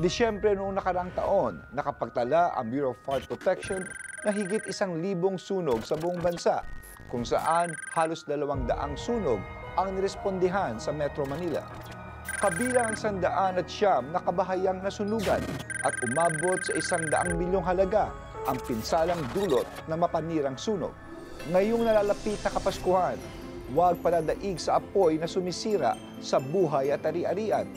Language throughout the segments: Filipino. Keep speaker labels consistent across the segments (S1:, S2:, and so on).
S1: Disyembre noong nakaraang taon, nakapagtala ang Bureau of Fire Protection na higit 1,000 sunog sa buong bansa, kung saan halos 200 sunog ang nirespondihan sa Metro Manila. Kabilang ang 109 na kabahayang nasunugan at umabot sa 100 milyong halaga ang pinsalang dulot ng mapanirang sunog. Ngayong nalalapit na Kapaskuhan, huwag paladaig sa apoy na sumisira sa buhay at ari-arian.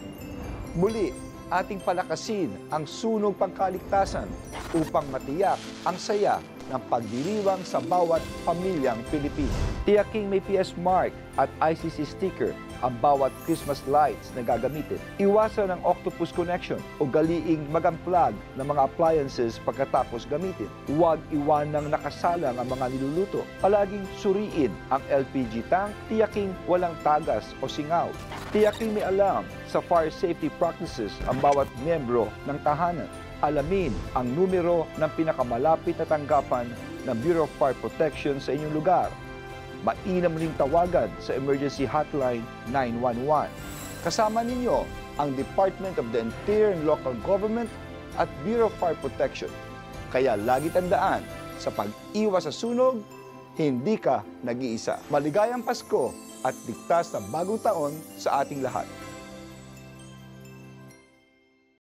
S1: Muli, ating palakasin ang sunog pangkaligtasan upang matiyak ang saya ng pagdiriwang sa bawat pamilyang Pilipino. Tiyaking may PS mark at ICC sticker ang bawat Christmas lights na gagamitin. Iwasan ang octopus connection o galiing mag-unplug ng mga appliances pagkatapos gamitin. Huwag iwanang nakasalang ang mga niluluto. Palaging suriin ang LPG tank, tiyaking walang tagas o singaw. Tiyaking may alam sa fire safety practices ang bawat miyembro ng tahanan. Alamin ang numero ng pinakamalapit na tanggapan ng Bureau of Fire Protection sa inyong lugar. Mainam ring tawagan sa Emergency Hotline 911. Kasama ninyo ang Department of the Interior and Local Government at Bureau of Fire Protection. Kaya lagi tandaan, sa pag-iwas sa sunog, hindi ka nag-iisa. Maligayang Pasko at ligtas na bagong taon sa ating lahat.